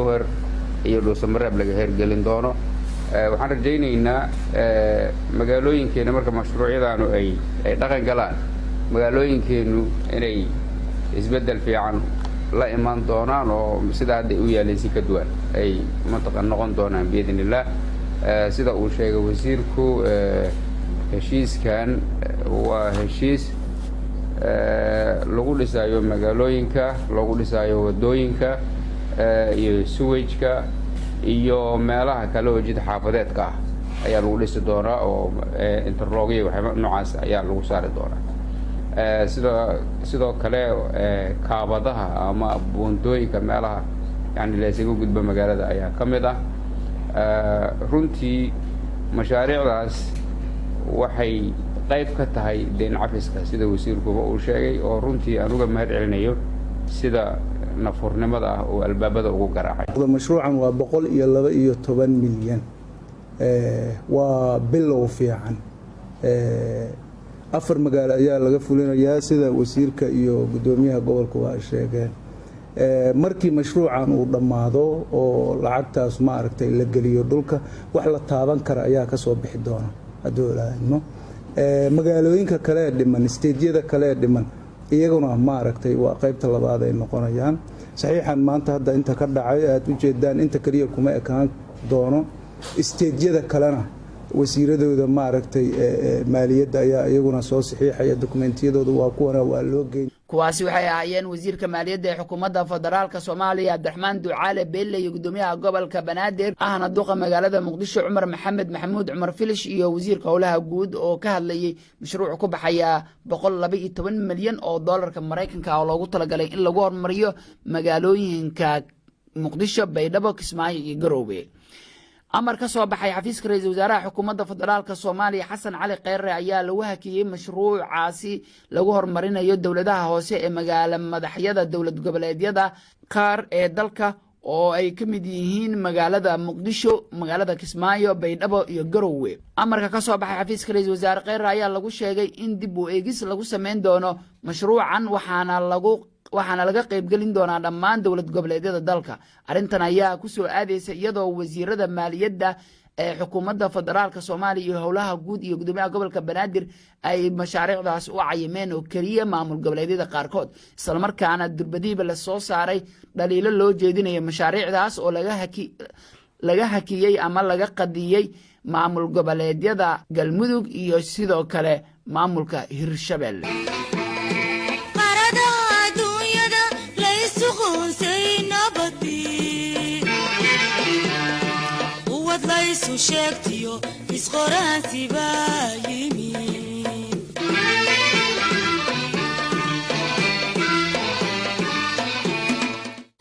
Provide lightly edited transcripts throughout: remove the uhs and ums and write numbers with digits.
jawhar iyo dhuusamareeb laga hergelin doono waxaan rajaynaynaa magaalooyinkeena marka mashruucyadaanu ay dhaqan galaan magaalooyinkeenu inay isbedel fiican la iman doonaan oo sida hadda u yaaleen si ka duwan ay mantaqan noqon doonaan biidnillah sida uu sheegay wasiirku heshiiskan waa heshiis lagu dhisayo magaalooyinka lagu dhisayo wadooyinka iyo sewage-ka iyo meelaha kale oo jid xaafadeedka ah ayaa lagu dhisi doonaa oo interlogyo waxyaabo noocaas ayaa lagu saari doonaa sidoo kale kaabadaha ama buundooyinka meelaha yani la isaga gudbo magaalada ayaa ka mid ah runtii mashaariicdaas waxay qayb ka tahay deyn cafiska sida wasiirkuba uu sheegay oo runtii aan uga mahad celinayo sida nafurnimada ah oo albaabada ugu garaacay mashruucan waa 112 milyan waa bilow fiican afar magaalo ayaa laga fulinayaa sida wasiirka iyo gudoomiyaha gobolka waa sheegeen markii mashruucan uu dhamaado oo lacagtaas ma aragtay la geliyo dhulka wax la taaban kara ayaa ka soo bixi doona hadoo laayno magaalooyinka kale ee dhiman steedyada kale ee dhiman iyaguna ma aragtay waa qaybta labaad ay noqonayaan saxiixan maanta hadda inta ka dhacay aad u jeedaan inta kaliya kuma ekaan doono steedyada kalena wasiiradooda ma aragtay maaliyadda ayaa iyaguna soo saxiixaya dokumentiyadooda waa kuwana waa loo geeyay kuwaasi waxay ahaayeen wasiirka maaliyadda ee xukuumadda federaalka Soomaaliya Cabdiraxmaan Ducaale Beelle iyo gudoomiyaha gobolka Banaadir ahna duqa magaalada Muqdisho Cumar Maxamed Maxamuud Cumar Filish iyo wasiirka howlaha guud oo ka hadlayay mashruuc ku baxaya 112 milyan oo dollarka Mareykanka oo loogu talagalay in lagu horumariyo magaalooyinka Muqdisho Baydhabo Kismaayo iyo Garowe amar ka soo baxay xafiiska ra'iisul wasaaraha xukuumadda federaalka Soomaaliya Xasan Cali Kheyre ayaa lagu hakiyay mashruucaasi lagu horumarinayo dawladaha hoose ee magaala madaxyada dawlad goboleedyada qaar ee dalka oo ay ka mid yihiin magaalada Muqdisho magaalada Kismaayo Baydhabo iyo Garowe amarka ka soo baxay xafiiska ra'iisul wasaare Kheyre ayaa lagu sheegay in dib u eegis lagu sameyn doono mashruucan waxaana laga qayb gelin doonaa dhammaan dawlad goboleedyada dalka arintan ayaa ku soo aadaysa iyadoo wasiirada maaliyadda ee xukuumadda federaalka Soomaaliya iyo howlaha guud iyo gudoomiyaha gobolka Banaadir ay mashaariicdaas u cayimeen oo kaliya maamul goboleedyada qaarkood isla markaana durbadiiba la soo saaray dhaliilo loo jeedinayo mashaariicdaas oo laga hakiyay ama laga qadiyay maamul goboleedyada Galmudug iyo sidoo kale maamulka Hirshabelle sheegtiyo isqoraansi baa yimid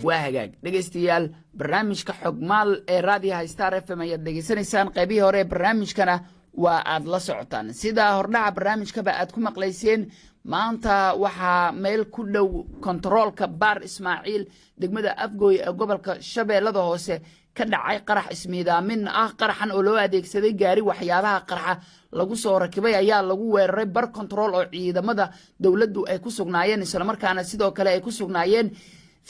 waa hagaag dhegeystayaal barnaamijka xogmaal ee raadiyaha Star FM ayaad dhegeysanaysaan qaybihii hore ee barnaamijkana waa aad la socotaan sida hordhaca barnaamijkaba aad ku maqlayseen maanta waxaa meel ku dhow kontaroolka Baar Ismaaciil degmada Afgooy ee gobolka Shabeellada Hoose ka dhacay qarax ismiidaamin ah qaraxan oo loo adeegsaday gaari waxyaabaha qaraxa lagu soo rakibay ayaa lagu weeraray bar control oo ciidamada dawladdu ay ku sugnaayeen isla markaana sidoo kale ay ku sugnaayeen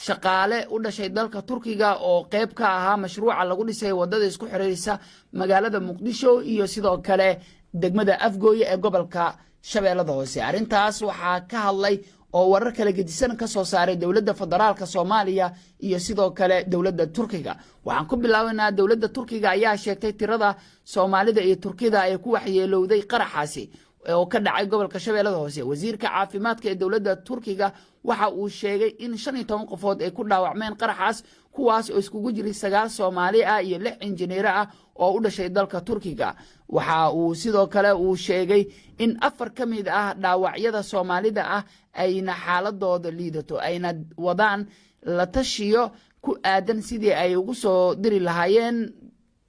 shaqaale u dhashay dalka Turkiga oo qayb ka ahaa mashruuca lagu dhisay wadada isku xiriirisa magaalada Muqdisho iyo sidoo kale degmada Afgooy ee gobolka Shabeellada Hoose arintaas waxaa ka hadlay oo warar kala gedisan ka soo saaray dawladda federaalka Soomaaliya iyo sidoo kale dawladda Turkiga waxaan ku bilaawnaa dawladda Turkiga ayaa sheegtay tirada Soomaalida iyo Turkida ay ku waxyeelowday qaraxaasi oo ka dhacay gobolka Shabeellada Hoose wasiirka caafimaadka ee dawladda Turkiga waxa uu sheegay in 15 qofood ay ku dhaawacmeen qaraxaas kuwaas oo iskugu jiray 9 Soomaali ah iyo 6 injineer ah oo u dhashay dalka Turkiga waxa uu sidoo kale uu sheegay in 4 kamid ah dhaawacyada Soomaalida ah ayna xaaladooda liidato ayna wadaan la tashiyo ku aadan sidii ay ugu soo diri lahaayeen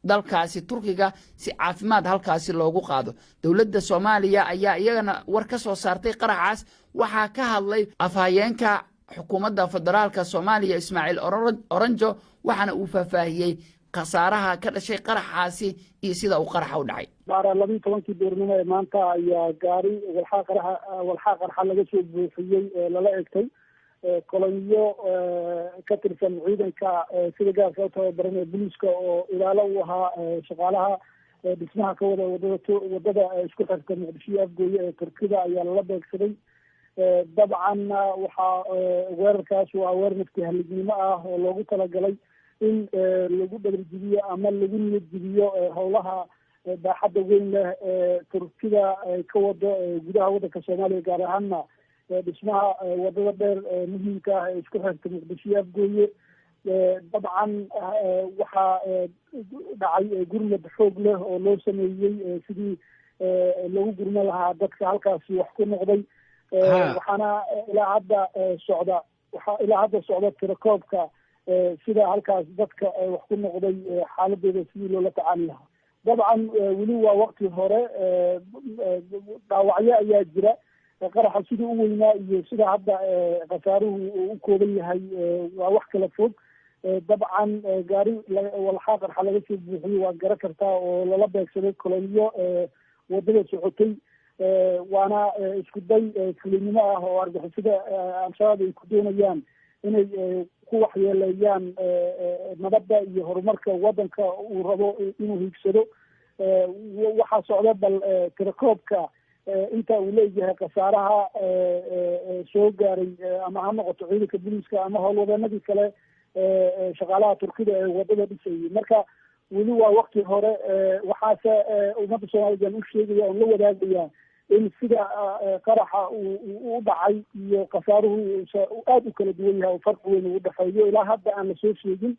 dalkaasi Turkiga si caafimaad halkaasi loogu qaado dawladda Soomaaliya ayaa iyagana war ka soo saartay qaraxaas waxa ka hadlay afhayeenka xukuumadda federaalka Soomaaliya Ismaaciil Oranjo waxaana uu faahfaahiyay qasaaraha ka dhashay qaraxaasi iyo sida uu qaraxa u dhacay baara 12 beernimo ee maanta ayaa gaari walxa qarxa laga soo buuxiyay lala egtay kolonyo ka tirsan ciidanka sida gaarka u tababaran ee booliiska oo ilaalo u ahaa shaqaalaha dhismaha ka wada wadada isku xirta muqdisho iyo afgooye ee turkida ayaa lala beegsaday. dabcan waxaa weerarkaas waa weerar naftihalignimo ah oo loogu talagalay in lagu dhabarjibiyo ama lagu niyadjibiyo howlaha baaxadda weyn leh ee turkida ka wado gudaha waddanka soomaaliya, gaar ahaana dhismaha wadada dheer muhiimka ah ee isku xirta muqdisho iyo afgooye. dabcan waxaa dhacay gurmad xoog leh oo loo sameeyey sidii lagu gurma lahaa dadka halkaasi wax ku noqday. waxaana ilaa hadda socda tirakoobka sida halkaas dadka wax ku noqday xaaladooda sidii loola tacaali lahaa. dabcan weli waa waqti hore, dhaawacyo ayaa jira. qaraxa sidii u weynaa iyo sida hadda khasaaruhu u kooban yahay waa wax kala fog. dabcan gaari walxaa qarxa laga soo buuxiyo waa gara kartaa oo lala beegsaday kolonyo wadada socotay. waana isku day fulinimo ah oo argixisada al-shabaab ay ku doonayaan inay ku waxyeeleeyaan nabadda iyo horumarka waddanka uu rabo inuu hiigsado. waxaa socda bal tirakoobka inta uu leeyahay khasaaraha soo gaaray ama ha noqoto ciidanka booliiska ama howlwadeenadii kale shaqaalaha turkida ee wadada dhisayay. marka weli waa waqti hore, waxaase ummadda soomaaliya u sheegaya oon la wadaagaya in sida qaraxa u dhacay iyo khasaaruhu aada u kala duwan yahay oo farqi weyn ugu dhexeeyo. ilaa hadda aan lasoo sheegin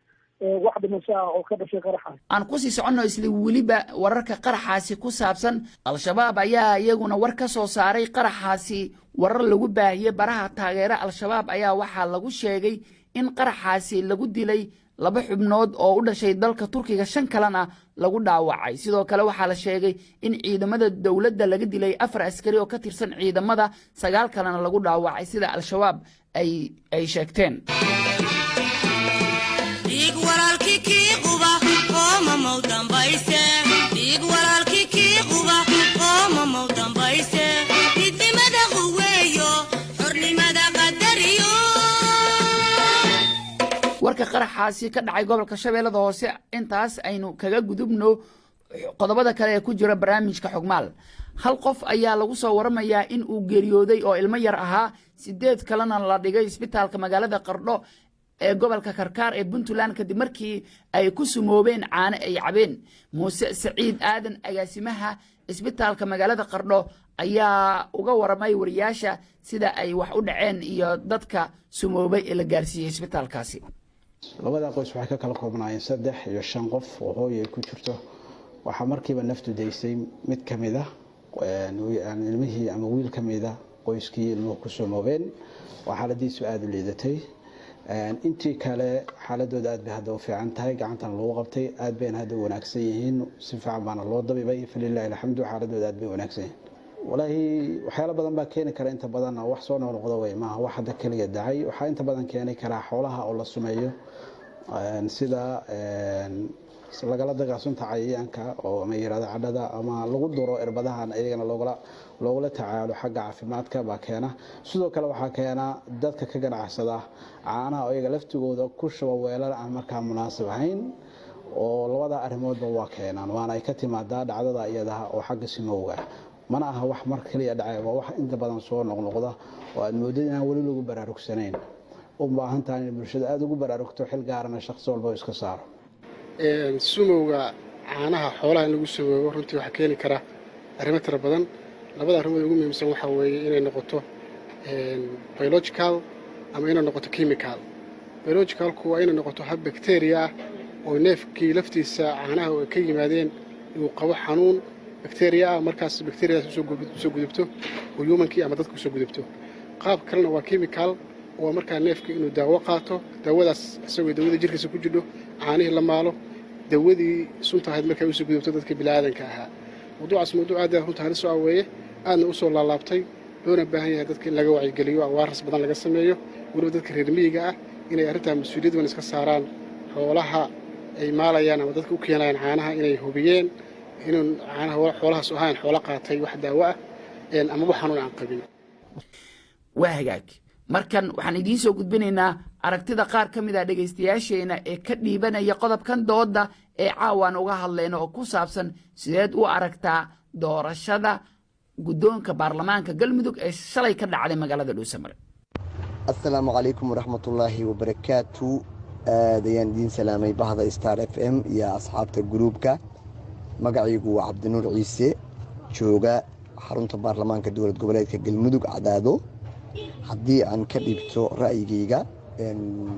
wax dhimasho ah oo ka dhashay qaraxaas. aan kusii soconno isla weliba wararka qaraxaasi ku saabsan. al-shabaab ayaa iyaguna war ka soo saaray qaraxaasi. warar lagu baahiyey baraha taageera al-shabaab ayaa waxaa lagu sheegay in qaraxaasi lagu dilay 2 xubnood oo u dhashay dalka Turkiga, 5 kalena lagu dhaawacay. sidoo kale waxaa la sheegay in ciidamada dawladda laga dilay 4 askari oo ka tirsan ciidamada, 9 kalena lagu dhaawacay sida al-shabaab ay sheegteen. warka qaraxaasi ka dhacay gobolka Shabeellada Hoose intaas aynu kaga gudubno qodobada kale ee ku jira barnaamijka Xogmaal. hal qof ayaa lagu soo waramayaa in uu geeriyooday oo ilmo yar ahaa, 8 kalena la dhigay isbitaalka magaalada Qardho ee gobolka Karkaar ee Puntland kadib markii ay ku sumoobeen caano ay cabeen. Muuse Saciid Aadan, agaasimaha isbitaalka magaalada Qardho, ayaa uga waramay wariyaasha sida ay wax u dhaceen iyo dadka sumoobay ee la gaarsiiyay isbitaalkaasi. labada qoys waxay ka kala koobnaayeen 3 iyo 5 qof oo hooyo ku jirto. waxa markiiba naftu deysay mid kamid ah ilmihii ama wiil kamid ah qoyskii inuu ku sumoobeen. waxa xaaladiisu aad u liidatay. intii kale xaaladooda aad bay hadda u fiican tahay, gacantan lagu qabtay, aad bay hadda wanaagsan yihiin, si fiican baana loo dabibay. faliilaahi alxamdu, xaaladooda aad bay wanaagsan yihiin. walaahi waxyaalo badan baa keeni kara, inta badan wax soo noqdo way maaha wax hadda kaliya dhacay. waxa inta badan keeni kara xoolaha oo la sumeeyo sida lagala dagaasunta cayayaanka oo ama yiraahdo cadhada ama lagu duro irbadahan ayagana loogala tacaalo xagga caafimaadka baa keena. sidoo kale waxaa keena dadka ka ganacsada caanaha oo iyaga laftigooda ku shuba weelal aan markaa munaasib ahayn, oo labada arrimoodba waa keenaan. waana ay ka timaadaa dhacdada iyada oo xagga simowga mana aha wax mar kaliya dhacay, waa wax inta badan soo noqnoqda oo aad moodid inaan weli lagu baraarugsanayn. u baahan tahay in bulshada aad ugu baraarugto, xil gaarana shakhsi walba iska saaro. sumowga caanaha xoolaha in lagu sameeyo runtii waxa keeni kara arrimo tira badan. labada arrimood ugu muhiimsan waxa weeye inay noqoto biological ama inay noqoto chemical. biologicalku waa inay noqoto hab bacteria oo neefkii laftiisa caanaha ay ka yimaadeen uu qabo xanuun bacteria markaas bacteria soo gudubto oo humankii ama dadku soo gudubto. qaab kalena waa chemical oo markaa neefkii inuu daawo qaato, daawadaas isagoo daawada jirkiisa ku jidho caanihii la maalo, dawadii sunta ahayd markay usoo gudubto dadka bilaadanka ahaa. mawduucaas mawduuc aad runta halis u weeye, aadna u soo laalaabtay, loona baahan yahay dadka in laga wacyigeliyo, awaaras badan laga sameeyo, weliba dadka reer miyiga ah inay arrintaa mas-uuliyad weyn iska saaraan. xoolaha ay maalayaan ama dadka u keenayaan caanaha inay hubiyeen inuu caanaha xoolahaas ahaan xoolo qaatay wax daawo ah ama wax xanuun aan qabin. waa hagaag markan waxaan idiin soo gudbinaynaa aragtida qaar ka mid a dhegaystayaasheena ee ka dhiibanaya qodobkan dooda ee caawaan uga hadlayno oo ku saabsan sideed u aragtaa doorashada guddoonka baarlamaanka galmudug ee shalay ka dhacday magaalada dhuusamare. asalaamu calaykum waraxmatullaahi wabarakaatu. aad ayaan idiin salaamay bahda star f m iyo asxaabta gruubka. magacaygu waa cabdinuur ciise, jooga xarunta baarlamaanka dowlad goboleedka galmudug cadaado. haddii aan ka dhibto ra'yigayga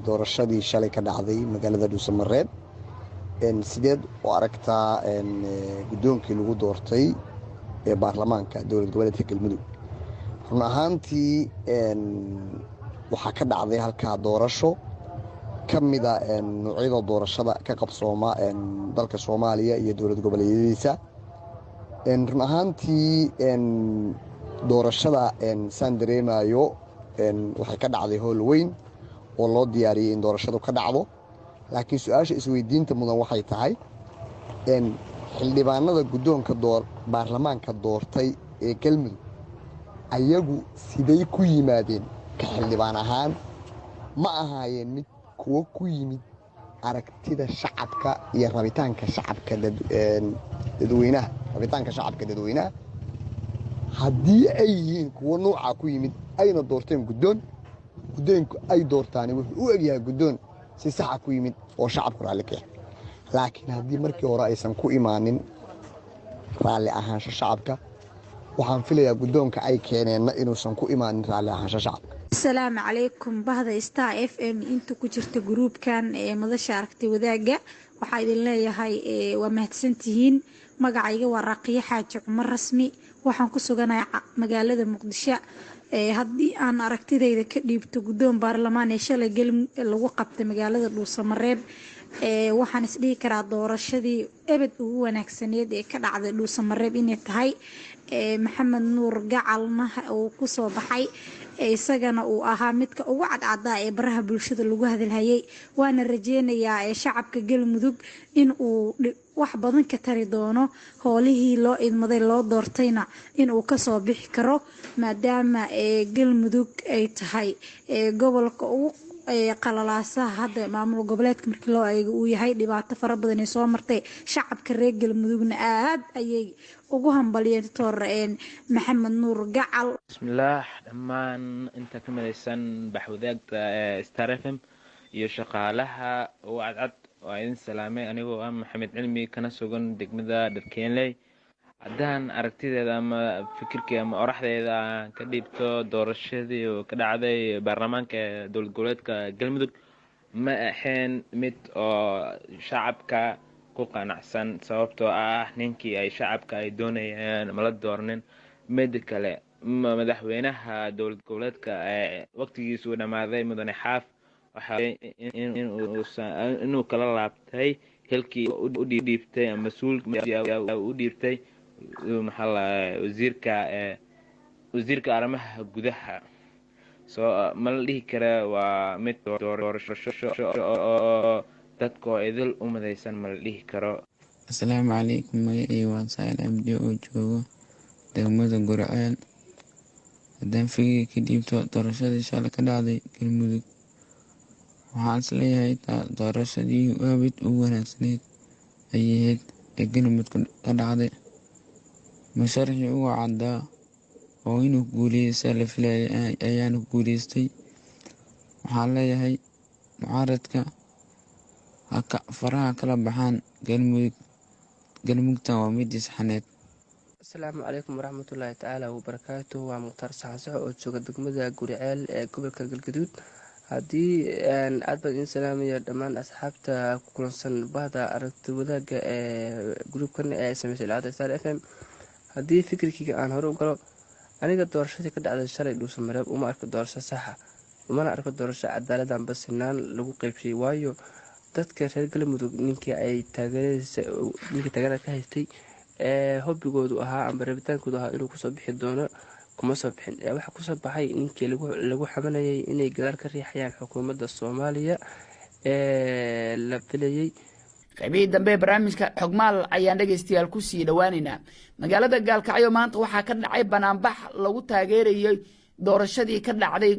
doorashadii shalay ka dhacday magaalada dhuusamareeb, sideed u aragtaa guddoonkii lagu doortay ee baarlamaanka dowlad goboleedka galmudug? run ahaantii waxaa ka dhacday halkaa doorasho ka mida noocyada doorashada ka qabsooma dalka soomaaliya iyo dowlad goboleedyadiisa. run ahaantii doorashada saan dareemayo waxay ka dhacday howl weyn oo loo diyaariyey in doorashadu ka dhacdo. laakiin su-aasha isweydiinta mudan waxay tahay xildhibaanada guddoonka baarlamaanka doortay ee galmudug ayagu siday ku yimaadeen ka xildhibaan ahaan? ma ahaayeen mid kuwo ku yimid aragtida shacabka iyo rabitaanka shacabka dadweynaha? haddii ay yihiin kuwo nuuca ku yimid ayna doorteen guddoonku ay doortaan wuxuu u egyahay guddoon si saxa ku yimid oo shacabku raalli ka yahay. laakiin haddii markii hore aysan ku imaanin raalli ahaansho shacabka, waxaan filayaa guddoonka ay keeneenna inuusan ku imaanin raalli ahaansho shacabka. asalaamu calaykum bahda star f m inta ku jirta gruubkan ee madasha aragti wadaaga. waxaa idin leeyahay waa mahadsantihiin. magacayga waa raaqiyo xaaji cumar rasmi, waxaan ku suganahay magaalada muqdisho. haddii aan aragtidayda ka dhiibto guddoon baarlamaan ee shalay lagu qabtay magaalada dhuusamareeb, waxaan isdhihi karaa doorashadii ebed ugu wanaagsaneed ee ka dhacday dhuusamareeb inay tahay. maxamed nuur gacalna uu kusoo baxay, isagana uu ahaa midka ugu cadcadaa ee baraha bulshada lagu hadalhayay. waana rajeynayaa shacabka galmudug in uu wax badan ka tari doono howlihii loo idmaday loo doortayna inuu kasoo bixi karo, maadaama galmudug ay tahay gobolka ugu qalalaasaha hadda maamul goboleedka markii loo eego uu yahay. dhibaato fara badan ee soo martay shacabka reer galmudugna aad ayay ugu hambaliyeen doctor maxamed nuur gacal. bismillaah, dhammaan inta ka midaysan baxwadaagta star f m iyo shaqaalaha ugu cadcad waa idin salaamay. anigoo ah maxamed cilmi kana sugan degmada dharkeenley. haddaan aragtideeda ama fikirkii ama oraxdeeda ka dhiibto doorashadii oo ka dhacday baarlamaanka dowlad goboleedka galmudug, ma ahayn mid oo shacabka ku qanacsan, sababtoo ah ninkii ay shacabka ay doonayaan mala doornin. mid kale, madaxweynaha dowlad goboleedka waqtigiisu dhammaaday mudane xaaf inuu kala laabtay hilkii u dhiibtay ama mas-uulka u dhiibtay wasiirka arrimaha gudaha. soo ma la dhihi kara waa mid doorasho oo dadkoo idil u madaysan, ma la dhihi karo. asalaamu calaykum, magacayga waa saa'il abdi oo joogo degmada gurceel. haddaan fikir ka dhiibto doorashadii shalay ka dhacday galmudug, waxaan isleeyahay doorashadii aabid ugu wanaagsaneyd ayay ahayd ee galmudug ka dhacday. masharixii ugu caddaa oo inuu guuleysta la filayay ayaana guuleystay. waxaan leeyahay mucaaradka faraha kala baxaan galmudugtan waa midii saxaneed. asalaamu calaykum waraxmatullaahi tacaala wabarakaatu. waa mukhtaar saxansaxo oo jooga degmada guriceel ee gobolka galgaduud. haddii aad baan idin salaamaya dhammaan asxaabta ku kulansan bahda aragti wadaaga ee gruubkan ee sameysay idaacadda star f m. haddii fikirkeyga aan hore u galo, aniga doorashadii ka dhacday shalay dhuusamareeb uma arko doorasho saxa, umana arko doorasho cadaalad amba sinaan lagu qeybshay. waayo dadka reer galmudug ninkii taageerada ka haystay hobigoodu ahaa amba rabitaankoodu ahaa inuu kusoo bixi doono kuma soo bixin. waxaa kusoo baxay ninkii lagu xamanayay inay gadaal ka riixayaan xukuumadda soomaaliya ee la filayay. qaybihii dambe ee barnaamijka xogmaal ayaan dhegaystayaal ku sii dhowaaneynaa. magaalada gaalkacyo maanta waxaa ka dhacay banaanbax lagu taageerayay doorashadii ka dhacday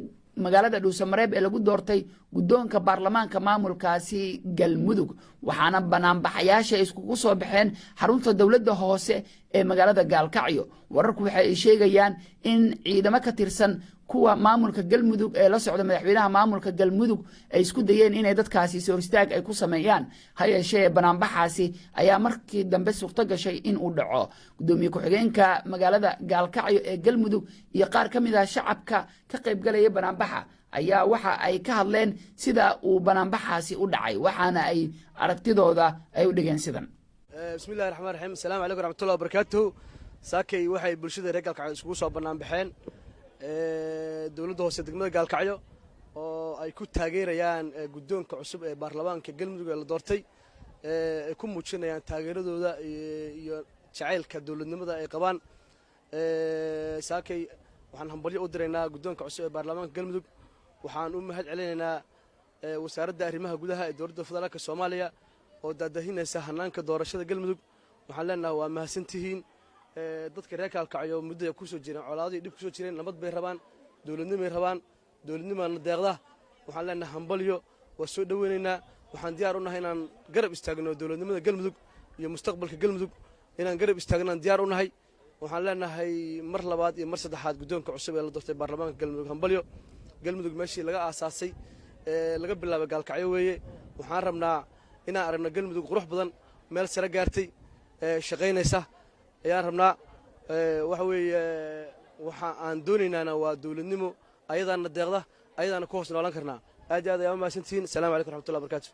magaalada dhuusamareeb ee lagu doortay guddoonka baarlamaanka maamulkaasi galmudug waxaana banaanbaxayaasha iskugu soo baxeen xarunta dowladda hoose ee magaalada gaalkacyo wararku waxa ay sheegayaan in ciidamo ka tirsan kuwa maamulka galmudug ee la socda madaxweynaha maamulka galmudug ay isku dayeen inay dadkaasi soo istaag ay ku sameeyaan ha yeeshee banaanbaxaasi ayaa markii dambe suurto gashay in uu dhaco gudoomiye ku-xigeenka magaalada gaalkacyo ee galmudug iyo qaar ka mid ah shacabka ka qaybgalaya banaanbaxa ayaa waxa ay ka hadleen sida uu banaanbaxaasi u dhacay waxaana ay aragtidooda ay u dhigeen sidan bismillahi raxmaan raxiim asalaamu calaykum raxmatullahi wabarakaatuhu saakay waxay bulshada reer gaalkacyo iskugu soo banaanbaxeen dowladda hoose degmada gaalkacyo oo ay ku taageerayaan guddoonka cusub ee baarlamaanka galmudug ee la doortay ay ku muujinayaan taageeradooda iyo jacaylka dowladnimada ay qabaan saakay waxaan hambalyo u diraynaa guddoonka cusub ee baarlamaanka galmudug waxaan u mahad celinaynaa wasaaradda arrimaha gudaha ee dowladda federaalka soomaaliya oo daadahinaysa hanaanka doorashada galmudug waxaan leenahay waa mahadsantihiin dadka reer gaalkacyo muddo ku soo jireen colaadii dhib ku soo jireen nabad bay rabaan dowladnimay rabaan dowladnimaana deeqda waxaan leenahay hambalyo waa soo dhaweynaynaa waxaan diyaar u nahay inaan garab istaagno dowladnimada galmudug iyo mustaqbalka galmudug inaan garab istaagno diyaar u nahay waxaan leenahay mar labaad iyo mar saddexaad guddoonka cusub ee la doortay baarlamaanka galmudug hambalyo galmudug meeshii laga aasaasay laga bilaabay gaalkacyo weeye waxaan rabnaa inaan aragno galmudug qurux badan meel sare gaartay shaqaynaysa ayaan rabnaa waxa weeye waxa aan doonaynaana waa dowladnimo ayadaana deeqda ayadaana ku hoos noolan karnaa aad iyo aad ayaa u mahadsantihiin asalaamu calaykum raxmatullahi wabarakaatu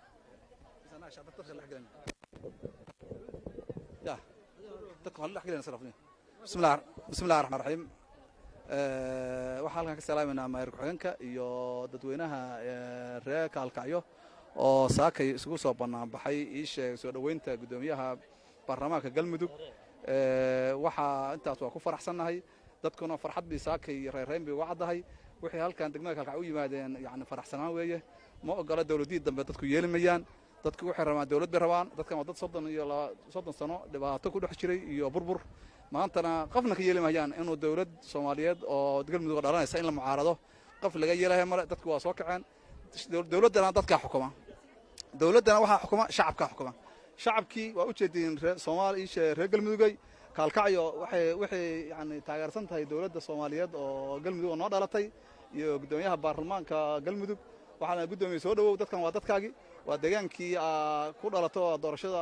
bismillahi raxmaan raxiim waxaan halkan ka salaamaynaa maayir ku-xigeenka iyo dadweynaha reer gaalkacyo oo saakay isugu soo banaanbaxay ii sheegay soo dhoweynta guddoomiyaha baarlamaanka galmudug waxaa intaas waa ku faraxsannahay dadkuna farxad bii saakay reerreyn bay uga caddahay wixii halkan degmada gaalkacyo u yimaadeen yani faraxsanaan weeye ma ogola dowladihii dambe dadku yeeli mayaan dadku waxay rabaan dowlad bay rabaan dadkan waa dad 30 sano dhibaato ku dhex jiray iyo burbur maantana qofna ka yeeli mayaan inuu dowlad Soomaaliyeed oo galmudug dhalanaysa in la mucaarado qof laga yeelahay mare dadku waa soo kaceen dowladana dadka xukuma dowladana waxa xukuma shacabka xukuma shacabkii waa u jeedin Soomaaliya reer galmudugay gaalkacyo waxay yani taageersan tahay dowladda Soomaaliyeed oo galmudug noo dhalatay iyo gudoomiyaha baarlamaanka galmudug waxaana gudoomiye soo dhawow dadkan waa dadkaagi waa deegaankii ku dhalato doorashada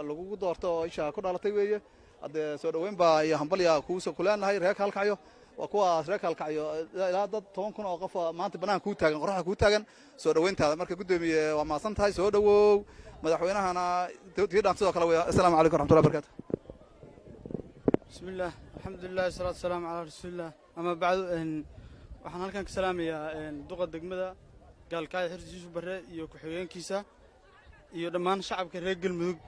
lagu doorto isha ku dhalatay weeye hadda soo dhaweyn baa iyo hambalya ku soo kuleenahay reer gaalkacyo waa kuwa reer gaalkacyo ilaa dad 10,000 oo qof maanta banaan ku taagan qorraxda ku taagan soo dhaweyntaada marka gudoomiye waa maasan tahay soo dhawow madaxweynahana tiidaan sidoo kale weeye assalaamu calaykum raxmatullahi wabarakaatu bismillaah alxamdulilah wasalaatu wasalaamu calaa rasuulillaah ama bacdu waxaan halkan ka salaamayaa duqa degmada gaalkacyo xirsi yuusuf barre iyo ku-xigeenkiisa iyo dhammaan shacabka reer galmudug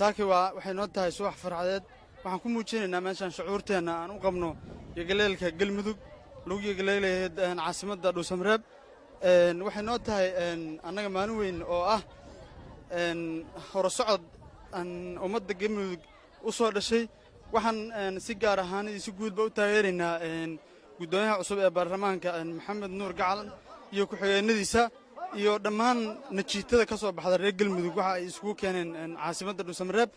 saaki waxay noo tahay subax farxadeed waxaan ku muujinaynaa meeshaan shucuurteenna aan u qabno yogaleelka galmudug lagu yogaleelayo caasimadda dhuusamareeb waxay noo tahay annaga maalin weyn oo ah horusocod ummadda galmudug u soo dhashay waxaan si gaar ahaan iyo si guudba u taageeraynaa guddoomiyaha cusub ee baarlamaanka maxamed nuur gacal iyo ku-xigeenadiisa iyo dhammaan najiitada ka soo baxda reer galmudug waxa ay isugu keeneen caasimadda dhuusamareeb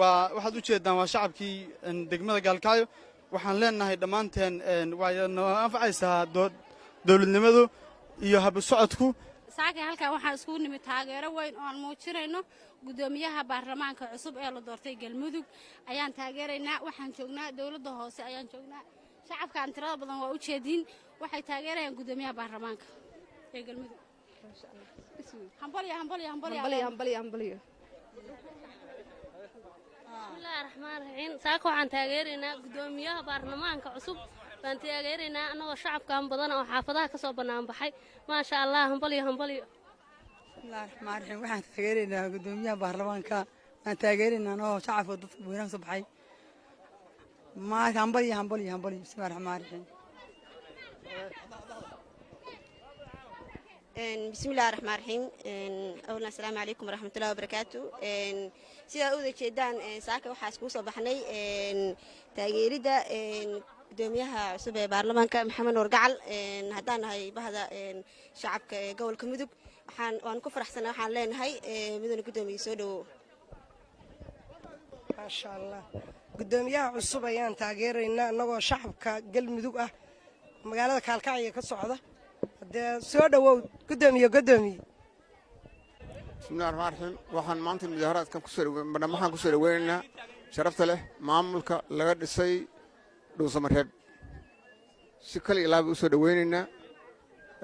waxaad u jeedaan waa shacabkii degmada gaalkacyo waxaan leenahay dhammaanteen waa noo anfacaysaa dowladnimadu iyo habsocodku saakay halkan waxaan iskugu nimid taageero weyn oo aan muujinayno guddoomiyaha baarlamaanka cusub ee la doortay galmudug ayaan taageeraynaa waxaan joognaa dowladda hoose ayaan joognaa shacabkaan tirada badan waa u jeediin waxay taageerayaan guddoomiyaha baarlamaanka ee galmudug bismillaahi raxmaani raxiim saaka waxaan taageeraynaa guddoomiyaha baarlamaanka cusub baan taageeraynaa annagoo shacabkan badan oo xaafadaha ka soo bannaan baxay maasha allah hambalyo bismillaahi raxmaani raxiim waxaan taageeraynaa guddoomiyaha baarlamaanka baan taageeraynaa annagoo shacabka dadka weynaha ka soo baxay hambalyo bismillaahi raxmaani raxiim بسم الله الرحمن الرحيم أولا السلام عليكم ورحمة الله وبركاته sida u jeedaan saaka waxa isku soo baxnay taageerida gudoomiyaha cusub ee baarlamaanka maxamed nuur gacal haddaan nahay bahda shacabka ee gobolka mudug waan ku faraxsanahay waxaan leenahay mudane gudoomiye soo dhawow maasha allah gudoomiyaha cusub ayaan taageeraynaa annagoo shacabka galmudug ah magaalada kaalkacyo ka socda haddee soo dhawow gudoomiye bismillahi raxmaan raxiim waxaan maanta mudaaharaadkan barnaamijkan kusoo dhaweynaynaa sharafta leh maamulka laga dhisay dhuusamareeb si kale ilaaba u soo dhaweynaynaa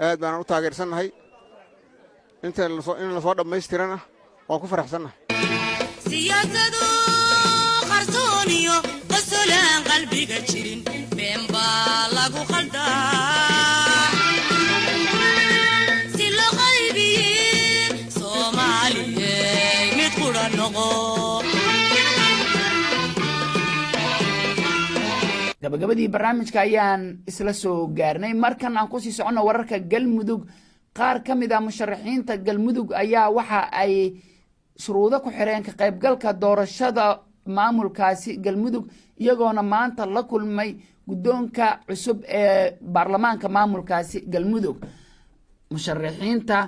aad baanaan u taageersannahay in lasoo dhammaystirana waan ku faraxsannahay siyaasadu qarsooniyo qosolaan qalbiga jirin been baa lagu qaldaa si loo qaybiye soomaaliyey mid qudha noqo gabagabadii barnaamijka ayaan isla soo gaarnay markan aan kusii soconno wararka galmudug qaar ka mid ah musharaxiinta galmudug ayaa waxa ay shuruudo ku xireen ka qaybgalka doorashada maamulkaasi galmudug iyagoona maanta la kulmay guddoonka cusub ee baarlamaanka maamulkaasi galmudug musharaxiinta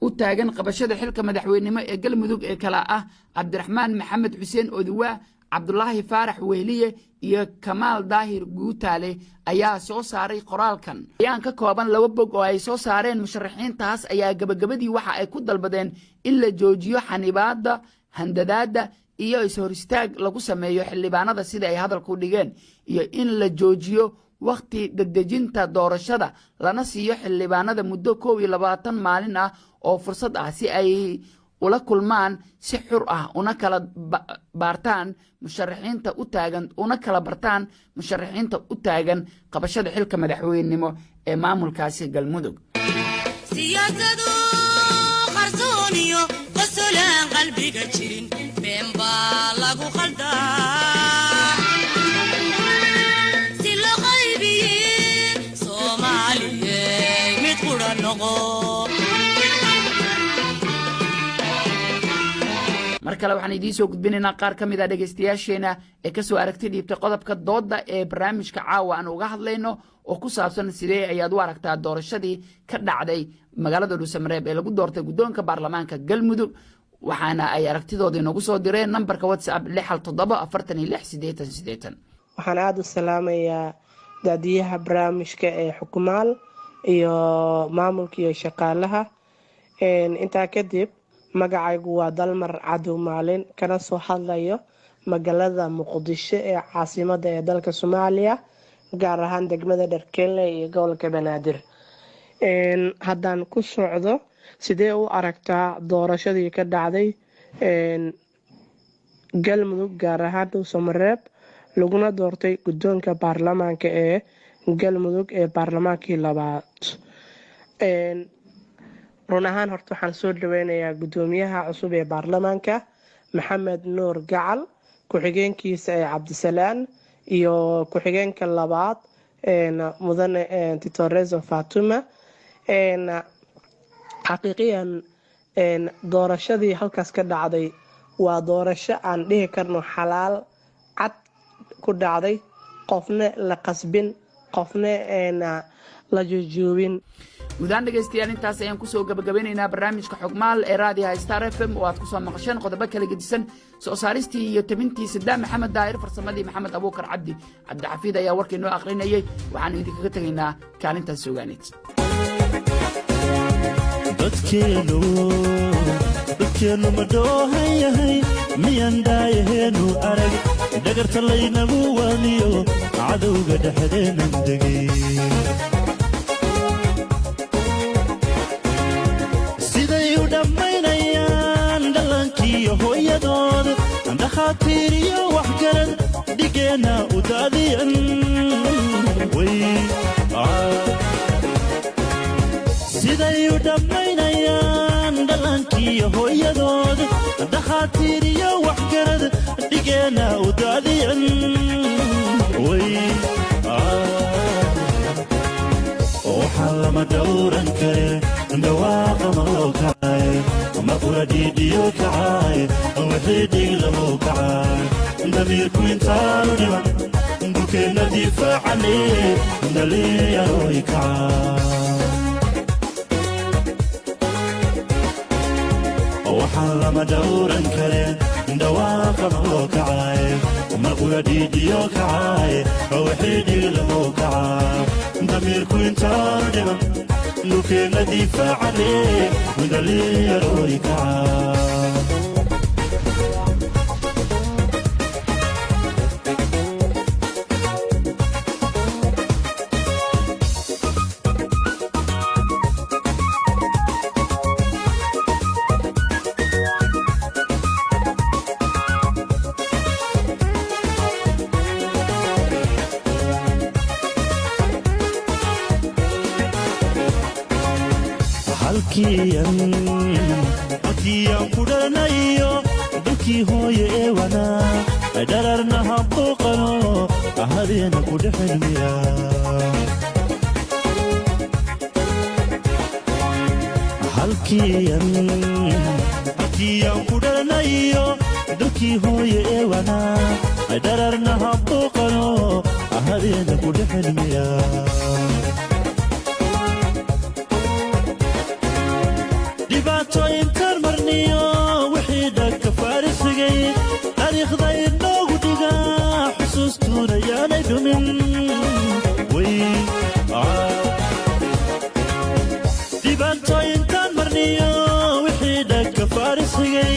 u taagan qabashada xilka madaxweynenimo ee galmudug ee kala ah cabdiraxmaan maxamed xuseen oduwaa cabdulaahi faarax wehliye iyo kamaal daahir guutaale ayaa soo saaray qoraalkan ayaan ka kooban 2 bog oo ay soo saareen musharaxiintaas ayaa gabagabadii waxa ay ku dalbadeen in la joojiyo xanibaada handadaada iyo ishor istaag lagu sameeyo xildhibaanada sida ay hadalku dhigeen iyo in la joojiyo waqti dedejinta doorashada lana siiyo xildhibaanada muddo 21 maalin ah oo fursad ah si ay ula kulmaan si xur ah una kala bartaan musharaxiinta u taagan qabashada xilka madaxweynenimo ee maamulkaasi galmudug siyaasadu qarsooniyo qosolaan qalbiga jirin been baa lagu qaldaa si loo qaybiye soomaaliyey mid qudha noqo mar kale waxaan idiin soo gudbinaynaa qaar ka mid ah dhegaystayaasheena ee ka soo aragti dhiibtay qodobka doodda ee barnaamijka caawa aan uga hadlayno oo ku saabsan sidee ayaad u aragtaa doorashadii ka dhacday magaalada dhuusamareeb ee lagu doortay guddoonka baarlamaanka galmudug waxaana ay aragtidooda inoogu soo direen nambarka whatsapp 617 waxaan aada u salaamayaa daadiyaha barnaamijka ee xukumaal iyo maamulka iyo shaqaalaha intaa kadib magacaygu waa dalmar cadow maalin kana soo hadlayo magaalada muqdisho ee caasimada ee dalka soomaaliya gaar ahaan degmada dharkeelle iyo gobolka banaadir haddaan ku socdo sidee u aragtaa doorashadii ka dhacday galmudug gaar ahaan dhuusamareeb laguna doortay guddoonka baarlamaanka ee galmudug ee baarlamaankii 2aad run ahaan horta waxaan soo dhaweynayaa gudoomiyaha cusub ee baarlamaanka maxamed nuur gacal ku-xigeenkiisa ee cabdisalaan iyo ku-xigeenka 2aad mudane titoreso fatuma xaqiiqiyan doorashadii halkaas ka dhacday waa doorasho aan dhihi karno xalaal cad ku dhacday qofna la qasbin qofna la jojoobin guudaan dhegaystayaal intaas ayaan kusoo gabagabeynaynaa barnaamijka xogmaal ee raadiyaha star fm oo aad kusoo maqasheen qodobo kala gedisan soo saaristii iyo tabintii sadaan maxamed daahir farsamadii maxamed abuukar cabdixafiid ayaa warkii noo akhrinayay waxaanu idinkaga tegaynaa kaalintaas sugaaneed dadkeennu ma dhoohan yahay miyaan dhaayaheenu arag dhagarta laynagu waaniyo cadowga dhexdeenan degay dhammaynayaan dhallaankiiyo hooyadood dhakhaatiir iyo waxgarad dhigeenna u daadiyan siday u dhammaynayaan dhallaankiiyo hooyadood dhakhaatiir iyo waxgarad dhigeenna u daadiyan waxaa lama dhowran kare dhawaaqa maloo kacay maqura dhiidhiyo kacay wixii dhig lagu kacay damiirku intaanu dhiman dhulkeenna difaacane dhalinyarooy kacaa waxaan lama dhowran kare dhawaaqa loo kacay marqula dhiidhiyo kacay wixii dhiilamoo kacaa damiirku intaanu dhiman dhulkeenna difaacane dhalinyarooy kacaa halkiyan ku dhalanayo dhulkii hooye ee wanaa dhararna habooqano ahadeena ku dhexelmiya halkiyan ku dhalanayo dhulkii hooye ee wanaa dhararna habooqano ahadeena ku dhexelmiya dhibaatooyinkan marniyo wixii dhagka faarisigay taariikhda inoogu dhiga xusuustuuna yaanay dhumin dhibaatooyinkan marniyo wixii dhagka faarisigay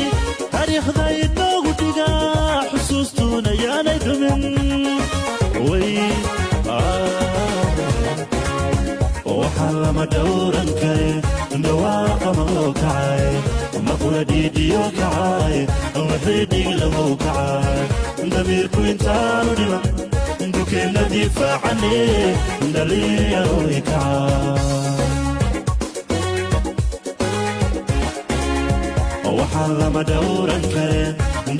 taariikhda inoogu dhiga xusuustuuna yaanay dhumin waxaan lama dhowran kare dhawaaqa maloo kacay marqula dhiidhiyo kacay wixii dhiilamoo kacay damiirku intaanu dhiman dhulkeenna difaacane dhalinyarooy kacaa waxaan lama dhowran kare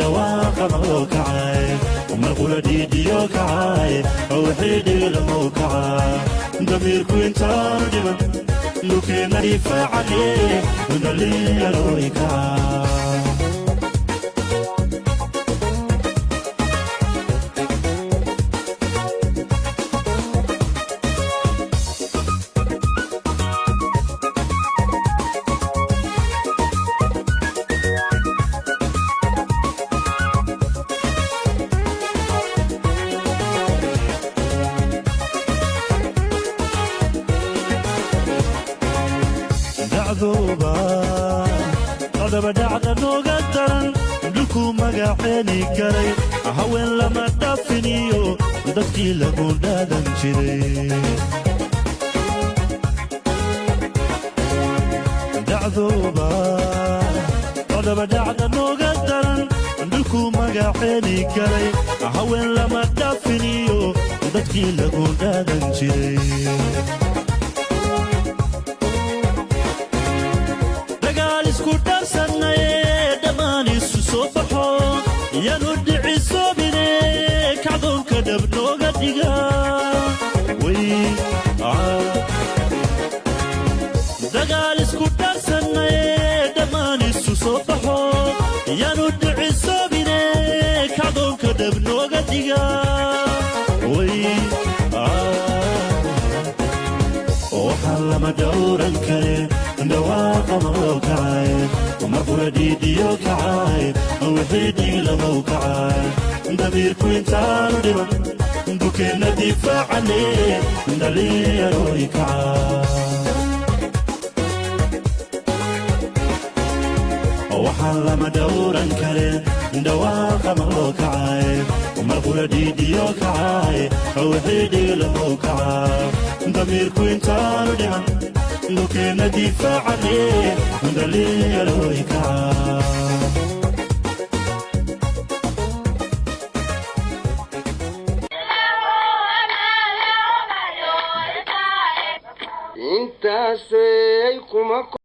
dhawaaqa maloo kacay marqula dhiidhiyo kacay wixii dhiilamoo kacay damiirku intaanu dhiman dhulkeenna difaacane dhalinyarooy kacaa dhacda nooga daran dhulkuu magaceeni garay haween lama dhaafiniyo dadkii lagu dhaadan jiray dhacda nooga daran dhulkuu magaceeni garay haween lama dhaafiniyo dadkii lagu dhaadan jiray isku dharsanaye dhammaan isu soo baxo yanu dhicisoobine kacdoonka dhab nooga dhiga dagaal isku dharsanaye dhammaan isu soo baxo yanu dhicisoobine kacdoonka dhab nooga dhiga waxaan lama dhowran kare dhawaaqa maloo kacay marqula dhiidhiyo kacay wixii dhiilamoo kacay damiirku intaanu dhiman dhulkeenna difaacane dhalinyarooy kacaa waxaan lama dhowran kare dhawaaqa maloo kacay marqula dhiidhiyo kacay wixii dhiilamoo kacay damiirku intaanu dhiman dhulkeenna difaacane dhalinyarooy kacaa intaasay kuma